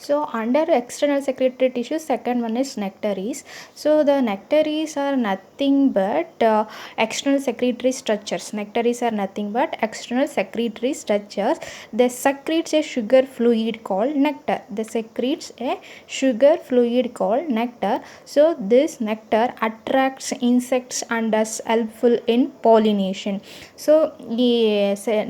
So under external secretory tissues, second one is nectaries. So the nectaries are nothing but external secretory structures. Nectaries are nothing but external secretory structures. They secretes a sugar fluid called nectar. They secretes a sugar fluid called nectar. So this nectar attracts insects and is helpful in pollination. So ಈ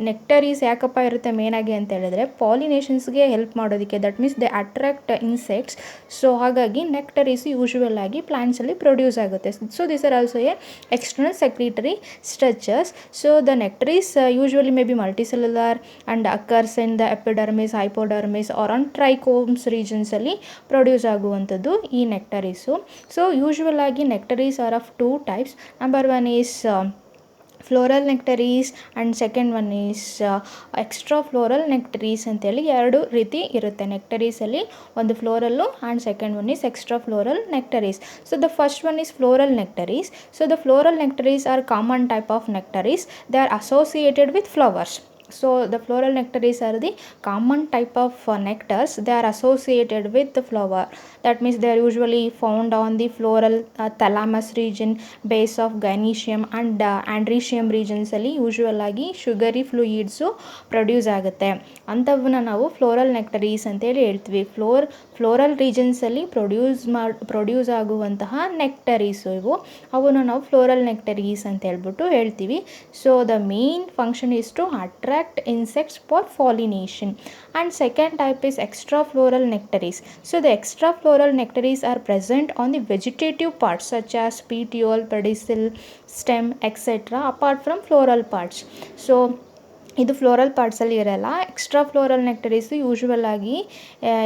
nectaries ಯಾಕಪ್ಪ ಇರುತ್ತೆ ಮೇನಾಗಿ ಅಂತ ಹೇಳಿದ್ರೆ ಪಾಲಿನೇಷನ್ಸ್ಗೆ help ಮಾಡೋದಕ್ಕೆ. That means they attract insects. So ಹಾಗಾಗಿ nectaries usual ಆಗಿ ಪ್ಲಾಂಟ್ಸಲ್ಲಿ ಪ್ರೊಡ್ಯೂಸ್ ಆಗುತ್ತೆ. So this are also a external secretory structures. So the nectaries usually may be multicellular and occurs in the epidermis, hypodermis or on trichomes ರೀಜನ್ಸಲ್ಲಿ produce ಆಗುವಂಥದ್ದು ಈ nectaries. So usual ಆಗಿ nectaries are of two types. Number one is floral ನೆಕ್ಟರೀಸ್ and second one is extra floral nectaries ಅಂತೇಳಿ ಎರಡು ರೀತಿ ಇರುತ್ತೆ ನೆಕ್ಟರೀಸಲ್ಲಿ. ಒಂದು floral and second one is extra floral nectaries. So the first one is floral nectaries. So the floral nectaries are common type of nectaries. They are associated with flowers. So the floral nectaries are the common type of nectars. They are associated with the flower. That means they are usually found on the floral thalamus region, base of gynoecium and androecium regions ಅಲ್ಲಿ usual ಆಗಿ sugary fluids produce ಆಗುತ್ತೆ. ಅಂಥವನ್ನ ನಾವು floral nectaries ಅಂತೇಳಿ ಹೇಳ್ತೀವಿ. Floral ರೀಜನ್ಸಲ್ಲಿ produce ಆಗುವಂತಹ ನೆಕ್ಟರೀಸು ಇವು. ಅವನ್ನು ನಾವು ಫ್ಲೋರಲ್ ನೆಕ್ಟರೀಸ್ ಅಂತ ಹೇಳ್ಬಿಟ್ಟು ಹೇಳ್ತೀವಿ. So the main function is to attract insects for pollination. And second type is extra floral nectaries. So the extra floral nectaries are present on the vegetative parts such as petiole, pedicel, stem, etc. apart from floral parts. So ಇದು floral ಪಾರ್ಟ್ಸಲ್ಲಿ ಇರಲ್ಲ. Extra floral ನೆಕ್ಟರೀಸು usual ಆಗಿ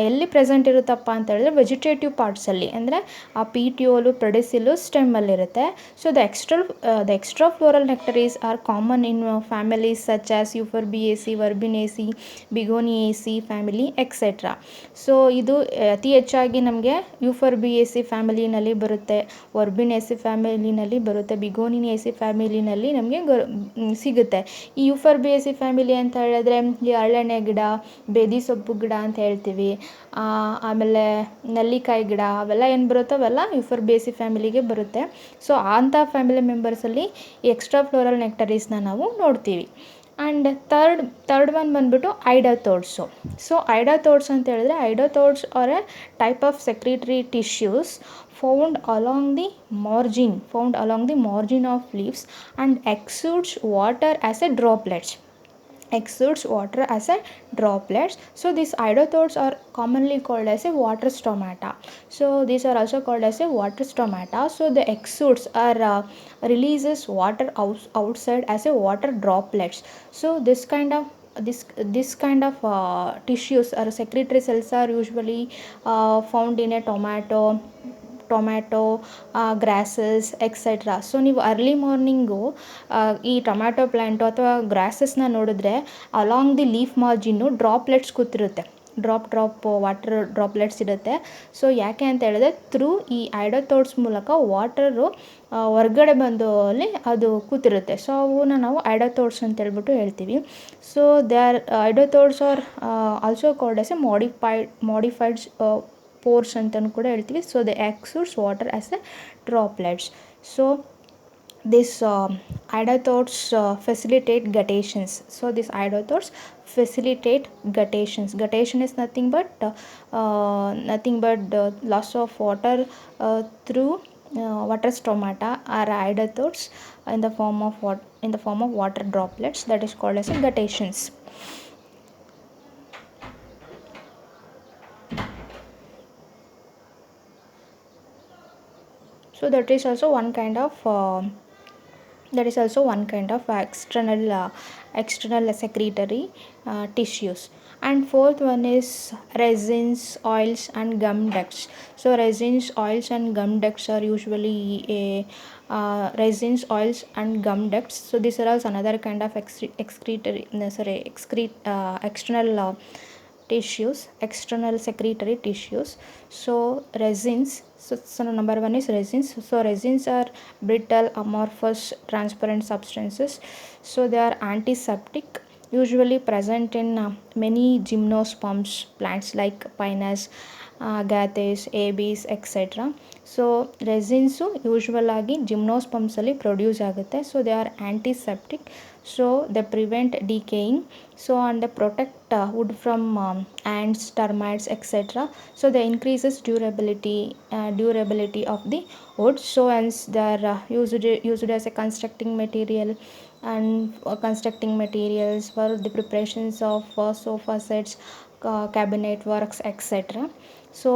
ಎಲ್ಲಿ present ಇರುತ್ತಪ್ಪ ಅಂತ ಹೇಳಿದ್ರೆ vegetative ಪಾರ್ಟ್ಸಲ್ಲಿ, ಅಂದರೆ ಆ petiole, pedicel, ಸ್ಟೆಮ್ಮಲ್ಲಿರುತ್ತೆ. So the extra floral nectaries are common in families such as Euphorbiaceae, Verbenaceae, Bignoniaceae family etcetera. So ಇದು ಅತಿ ಹೆಚ್ಚಾಗಿ ನಮಗೆ ಯುಫರ್ಬಿಯೇಸಿ ಫ್ಯಾಮಿಲಿನಲ್ಲಿ ಬರುತ್ತೆ, ವರ್ಬಿನೇಸಿ ಫ್ಯಾಮಿಲಿನಲ್ಲಿ ಬರುತ್ತೆ, ಬಿಗೋನಿಯೇಸಿ ಫ್ಯಾಮಿಲಿನಲ್ಲಿ ನಮಗೆ ಸಿಗುತ್ತೆ. ಈ ಯುಫರ್ಬಿಯೇಸಿ ಫ್ಯಾಮಿಲಿ ಅಂತ ಹೇಳಿದ್ರೆ ಈ ಹರಳೆಣ್ಣೆ ಗಿಡ, ಬೇದಿ ಸೊಪ್ಪು ಗಿಡ ಅಂತ ಹೇಳ್ತೀವಿ. ಆಮೇಲೆ ನೆಲ್ಲಿಕಾಯಿ ಗಿಡ, ಅವೆಲ್ಲ ಏನು ಬರುತ್ತೋ ಅವೆಲ್ಲ ಯುಫರ್ಬಿಯೇಸಿ ಫ್ಯಾಮಿಲಿಗೆ ಬರುತ್ತೆ. ಸೊ ಅಂಥ ಫ್ಯಾಮಿಲಿ ಮೆಂಬರ್ಸಲ್ಲಿ ಈ ಎಕ್ಸ್ಟ್ರಾ ಫ್ಲೋರಲ್ ನೆಕ್ಟರೀಸ್ನ ನಾವು ನೋಡ್ತೀವಿ. ಆ್ಯಂಡ್ ಥರ್ಡ್ ಒನ್ ಬಂದ್ಬಿಟ್ಟು ಐಡೋಥೋಡ್ಸು. ಸೊ ಐಡೋಥೋಡ್ಸ್ ಅಂತ ಹೇಳಿದ್ರೆ hydathodes are a type of secretory tissues found along the margin of leaves and exudes water as a droplets. So these idothodes are commonly called as a water stomata. So these are also called as a water stomata. So the exudes are releases water outside as a water droplets. So this kind of tissues or secretory cells are usually found in a tomato, grasses etcetera. So ನೀವು early morning ಈ tomato plant ಅಥವಾ ಗ್ರಾಸಸ್ನ ನೋಡಿದ್ರೆ along the leaf margin droplets ಕೂತಿರುತ್ತೆ. Drop water droplets ಇರುತ್ತೆ. So ಯಾಕೆ ಅಂತ ಹೇಳಿದ್ರೆ ಥ್ರೂ ಈ ಐಡೋಥೋಡ್ಸ್ ಮೂಲಕ ವಾಟರು ಹೊರ್ಗಡೆ ಬಂದು ಅಲ್ಲಿ ಅದು ಕೂತಿರುತ್ತೆ. ಸೊ ಅವನ್ನ ನಾವು ಐಡೋಥೋಡ್ಸ್ ಅಂತ ಹೇಳ್ಬಿಟ್ಟು ಹೇಳ್ತೀವಿ. So they are hydathodes are also called as a modified pores ಅಂತಲೂ ಕೂಡ ಹೇಳ್ತೀವಿ. So they exudes water as a droplets. So this idothodes facilitate gutations. So this idothodes facilitate gutations. Guttation is nothing but loss of water through water stomata or idothodes in the form of water droplets. That is called as gutations. So that is also one kind of external secretory tissues. And fourth one is resins, oils and gum ducts. So resins, oils and gum ducts are usually resins, oils and gum ducts. So these are also another kind of external secretory tissues. So resins, so number one is resins. So resins are brittle, amorphous, transparent substances. So they are antiseptic, usually present in many gymnosperms plants like Pinus, Agathis, Abies, etc. So resins usual ಆಗಿ ಜಿಮ್ನೋಸ್ಪಮ್ಸಲ್ಲಿ produce ಆಗುತ್ತೆ. So they are antiseptic, so they prevent decaying, so and they protect wood from ants, termites, etc. So they increases durability of the wood. So hence they are used as a constructing material and constructing materials for the preparations of sofa sets, cabinet works, etc. So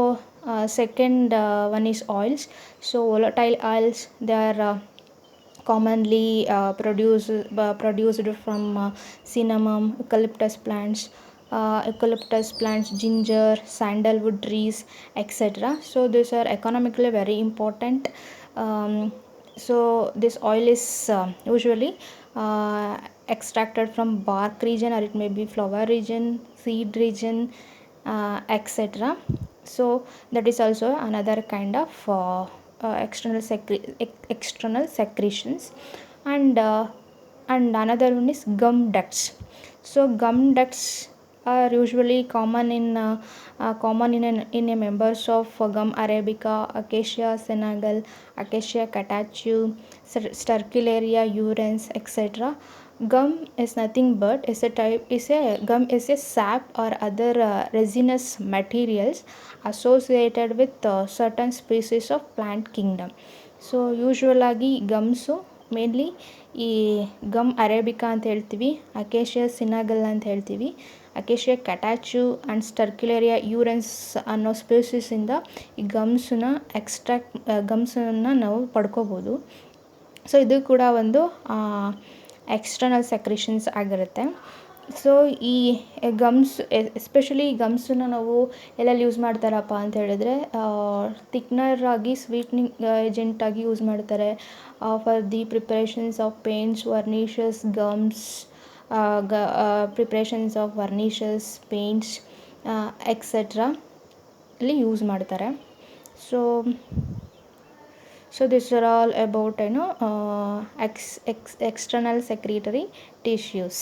second one is oils. So volatile oils, they are commonly produced from cinnamon, eucalyptus plants, ginger, sandalwood trees, etc. So these are economically very important. um, so this oil is usually extracted from bark region, or it may be flower region, seed region, etc. So that is also another kind of external secretions. And another one is gum ducts. So gum ducts are usually common in a members of gum arabica, acacia senegal, acacia catechu, stercularia urens, etc. Gum is nothing but gum is a sap or other resinous materials associated with certain species of plant kingdom. So usual ಆಗಿ ಗಮ್ಸು mainly ಈ gum arabica ಅಂತ ಹೇಳ್ತೀವಿ, acacia ಸಿನಾಗಲ್ ಅಂತ ಹೇಳ್ತೀವಿ, acacia ಕಟಾಚು and ಸ್ಟರ್ಕ್ಯುಲೇರಿಯಾ ಯೂರೆನ್ಸ್ ಅನ್ನೋ ಸ್ಪೀಸೀಸಿಂದ ಈ ಗಮ್ಸನ್ನು ನಾವು ಪಡ್ಕೋಬೋದು. ಸೊ ಇದು ಕೂಡ ಒಂದು ಎಕ್ಸ್ಟರ್ನಲ್ ಸೆಕ್ರೇಷನ್ಸ್ ಆಗಿರುತ್ತೆ. ಸೊ ಈ ಗಮ್ಸ್ ಎಸ್ಪೆಷಲಿ ಗಮ್ಸನ್ನು ನಾವು ಎಲ್ಲೆಲ್ಲಿ ಯೂಸ್ ಮಾಡ್ತಾರಪ್ಪ ಅಂತ ಹೇಳಿದ್ರೆ, ಥಿಕ್ನರ್ ಆಗಿ ಸ್ವೀಟ್ನಿಂಗ್ ಏಜೆಂಟಾಗಿ ಯೂಸ್ ಮಾಡ್ತಾರೆ for the preparations of paints, varnishes, gums, preparations of varnishes, paints, etcetera ಅಲ್ಲಿ ಯೂಸ್ ಮಾಡ್ತಾರೆ. So these are all about external secretory tissues.